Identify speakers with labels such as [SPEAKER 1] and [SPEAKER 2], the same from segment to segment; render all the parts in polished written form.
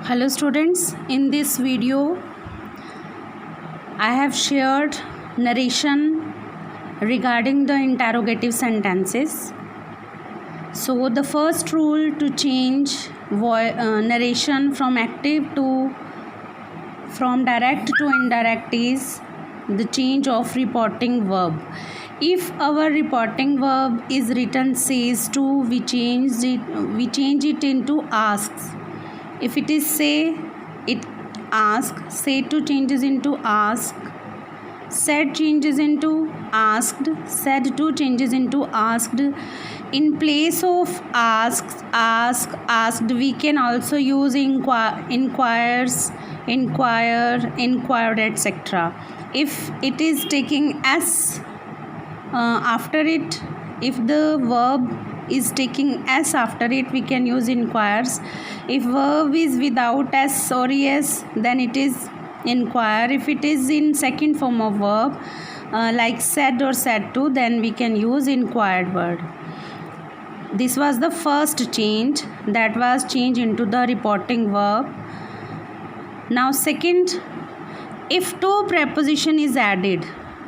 [SPEAKER 1] Hello students, in this video I have shared narration regarding the interrogative sentences. So the first rule to change narration from direct to indirect is the change of reporting verb. If our reporting verb is written says to, we change it into asks. If it is say, it ask. Say to changes into ask. Said changes into asked. Said to changes into asked. In place of asked, we can also use inquires, inquired, etc. If it is taking s after it, if the verb is taking s after it, we can use inquires. If verb is without s or es, then it is inquire. If it is in second form of verb like said or said to, then we can use inquired word. This was the first change, that was change into the reporting verb. Now second, if to preposition is added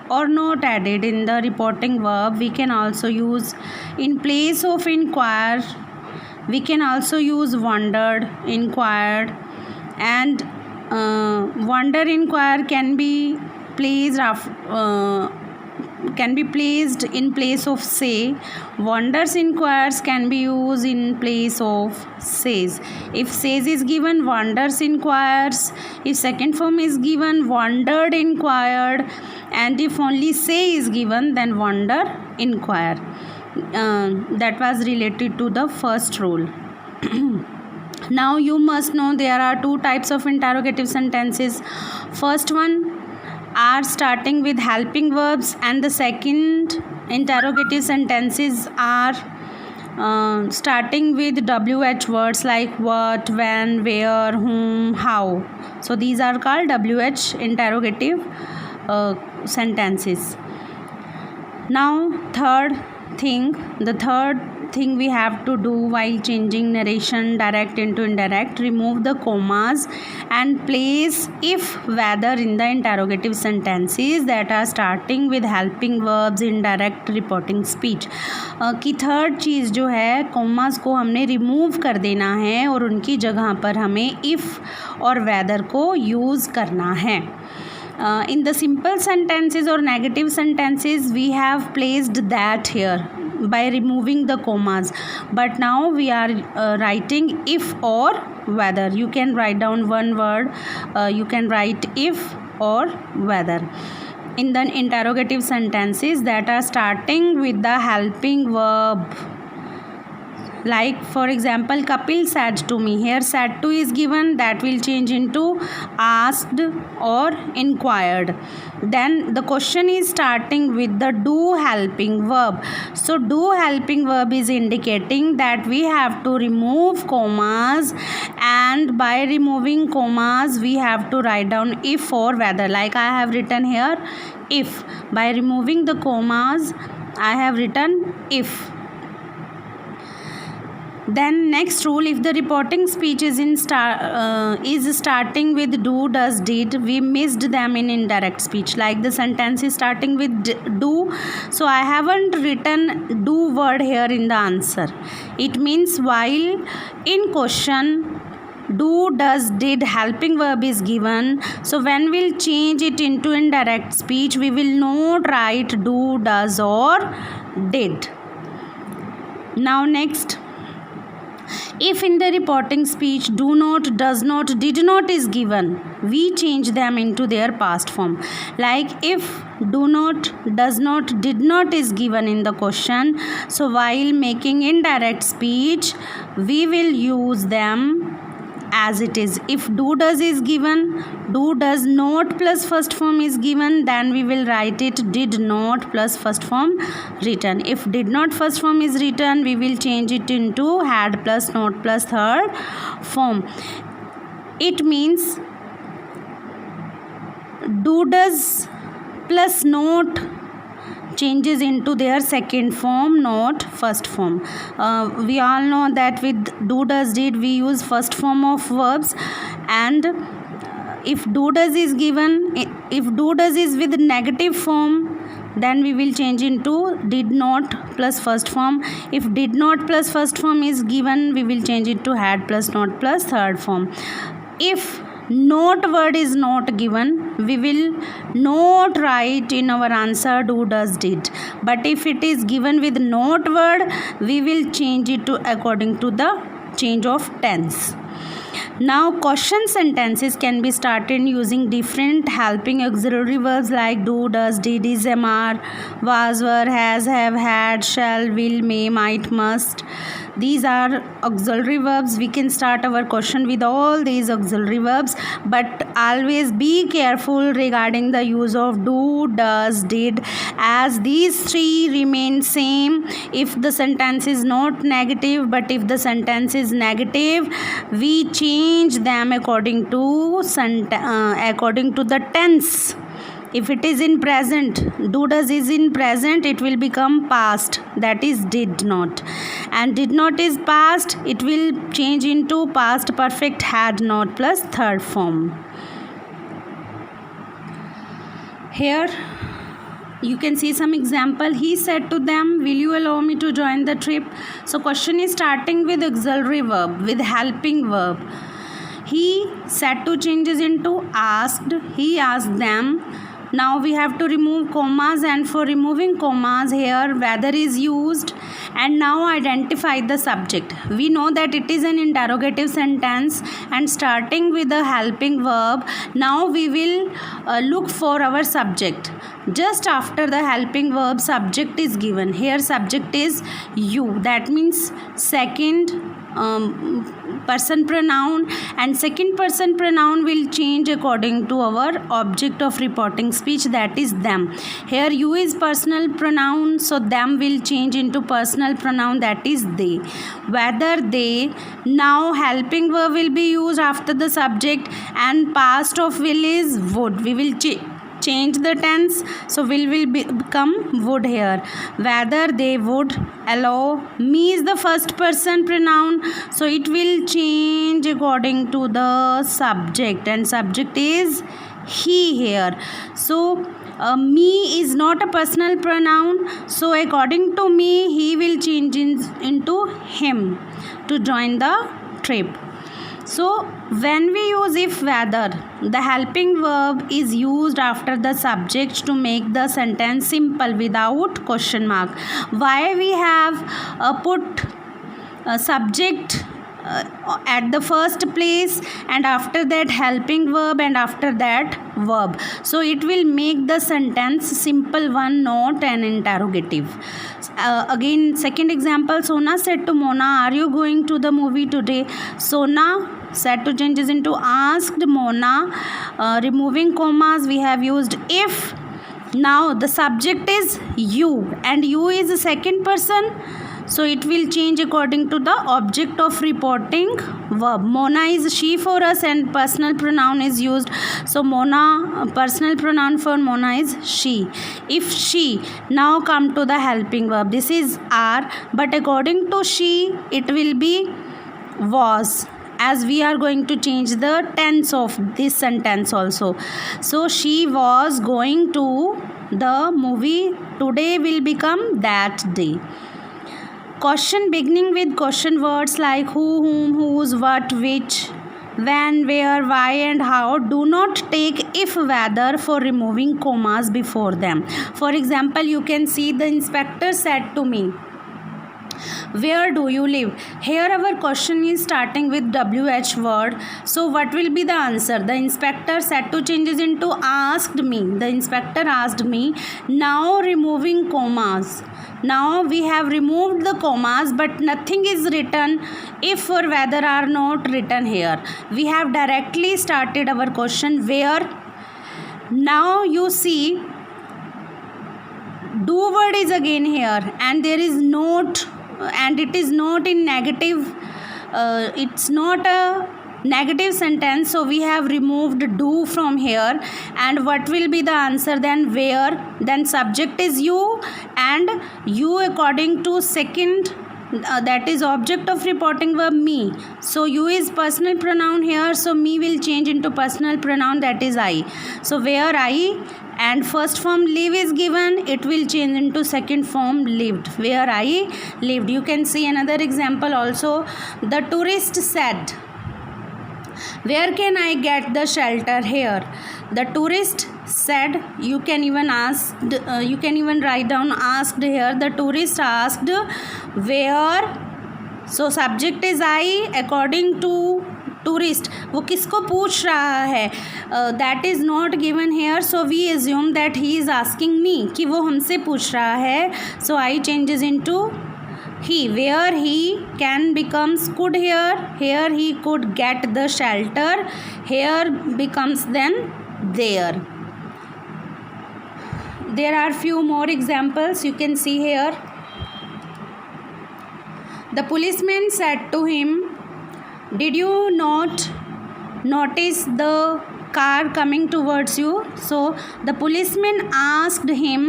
[SPEAKER 1] or not added in the reporting verb, we can also use, in place of inquire, we can also use wondered, inquired, and wonder inquire can be placed in place of say. Wonders inquires can be used in place of says. If says is given, wonders inquires. If second form is given, wondered inquired. And if only say is given, then wonder inquire. That was related to the first rule. Now you must know there are two types of interrogative sentences. First one are starting with helping verbs, and the second interrogative sentences are starting with WH words like what, when, where, whom, how. So these are called WH interrogative sentences. Now the third thing we have to do while changing narration direct into indirect, remove the commas and place if whether in the interrogative sentences that are starting with helping verbs in direct reporting speech. की third चीज़ जो है, commas को हमने remove कर देना है और उनकी जगह पर हमें इफ़ और वेदर को यूज़ करना है. In the simple sentences or negative sentences, we have placed that here by removing the commas, but now we are writing if or whether. You can write down one word, you can write if or whether in the interrogative sentences that are starting with the helping verb. Like for example, Kapil said to me. Here said to is given, that will change into asked or inquired. Then the question is starting with the do helping verb. So do helping verb is indicating that we have to remove commas, and by removing commas we have to write down if or whether. Like I have written here if. By removing the commas I have written if. Then next rule, if the reporting speech is starting with do, does, did, we missed them in indirect speech. Like the sentence is starting with do, so I haven't written do word here in the answer. It means while in question do, does, did helping verb is given, so when we'll change it into indirect speech, we will not write do, does or did. Now next, if in the reporting speech do not, does not, did not is given, we change them into their past form. Like if do not, does not, did not is given in the question, so while making indirect speech we will use them as it is. If do, does is given, do, does not plus first form is given, then we will write it did not plus first form written. If did not first form is written, we will change it into had plus not plus third form. It means do, does plus not changes into their second form, not first form. We all know that with do, does, did we use first form of verbs, and if do does is given, if do does is with negative form, then we will change into did not plus first form. If did not plus first form is given, we will change it to had plus not plus third form. If not word is not given, we will not write in our answer do does did, but if it is given with not word, we will change it to according to the change of tense. Now question sentences can be started using different helping auxiliary verbs like do, does, did, is, are, was, were, has, have, had, shall, will, may, might, must. These are auxiliary verbs. We can start our question with all these auxiliary verbs, but always be careful regarding the use of do, does, did, as these three remain same if the sentence is not negative, but if the sentence is negative, we change them according to the tense. If it is in present, do does is in present, it will become past, that is did not, and did not is past, it will change into past perfect had not plus third form. Here you can see some example. He said to them, will you allow me to join the trip? So question is starting with auxiliary verb, with helping verb. He said to changes into asked, he asked them. Now we have to remove commas, and for removing commas here whether is used, and now identify the subject. We know that it is an interrogative sentence and starting with a helping verb. Now we will look for our subject. Just after the helping verb, subject is given. Here subject is you, that means second person pronoun, and second person pronoun will change according to our object of reporting speech, that is them. Here you is personal pronoun, so them will change into personal pronoun, that is they. Whether they, now helping verb will be used after the subject, and past of will is would. We will change the tense, so will become would here. Whether they would allow, me is the first person pronoun, so it will change according to the subject, and subject is he here. So me is not a personal pronoun, so according to me he will change into him to join the trip. So when we use if whether, the helping verb is used after the subject to make the sentence simple without question mark. Why we have put subject at the first place, and after that helping verb, and after that verb, so it will make the sentence simple one, not an interrogative. Again, second example, Sona said to Mona, are you going to the movie today? Sona said to changes into asked Mona. Removing commas, we have used if. Now the subject is you, and you is the second person, so it will change according to the object of reporting verb. Mona is she for us, and personal pronoun is used, so Mona, personal pronoun for Mona is she. If she, now come to the helping verb, this is are, but according to she it will be was, as we are going to change the tense of this sentence also. So she was going to the movie today will become that day. Question beginning with question words like who, whom, whose, what, which, when, where, why and how do not take if whether for removing commas before them. For example, you can see the inspector said to me, where do you live? Here our question is starting with WH word. So what will be the answer? The inspector said to changes into asked me. The inspector asked me. Now removing commas. Now we have removed the commas, but nothing is written if or whether are not written here. We have directly started our question where. Now you see do word is again here, and there is not, and it is not in negative, it's not a negative sentence, so we have removed do from here. And what will be the answer then? Where, then subject is you, and you according to second that is object of reporting verb me. So you is personal pronoun here, so me will change into personal pronoun, that is I. So where I and first form live is given, it will change into second form lived, where I lived. You can see another example also. The tourist said, where can I get the shelter here? The tourist said, you can even write down asked here. The tourist asked where. So subject is I according to tourist, वो किसको पूछ रहा है, that is not given here, so we assume that he is asking me, कि वो हमसे पूछ रहा है. So I changes into he. Where he can becomes could here, here he could get the shelter, here becomes then there. There are few more examples you can see here. The policeman said to him, did you not notice the car coming towards you? So the policeman asked him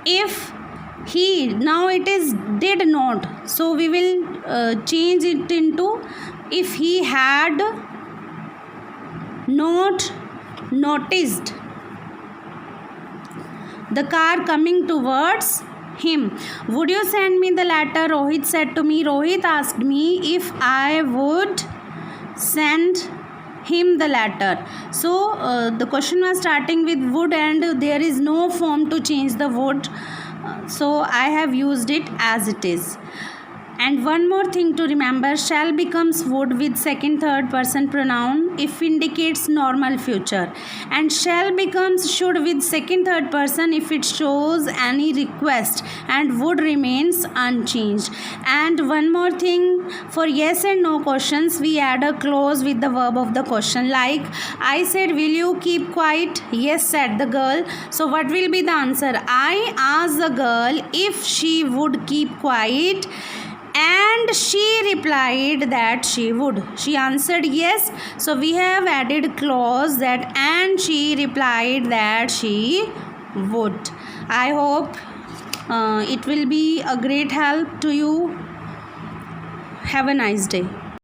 [SPEAKER 1] if he, now it is did not, so we will change it into if he had not noticed the car coming towards him. Would you send me the letter? Rohit said to me. Rohit asked me if I would send him the letter. So the question was starting with would and there is no form to change the would. So I have used it as it is. And one more thing to remember, shall becomes would with second third person pronoun if indicates normal future, and shall becomes should with second third person if it shows any request, and would remains unchanged. And one more thing, for yes and no questions we add a clause with the verb of the question, like I said will you keep quiet? Yes, said the girl. So what will be the answer? I asked the girl if she would keep quiet, and she replied that she would. She answered yes, so we have added clause that and she replied that she would. I hope it will be a great help to you. Have a nice day.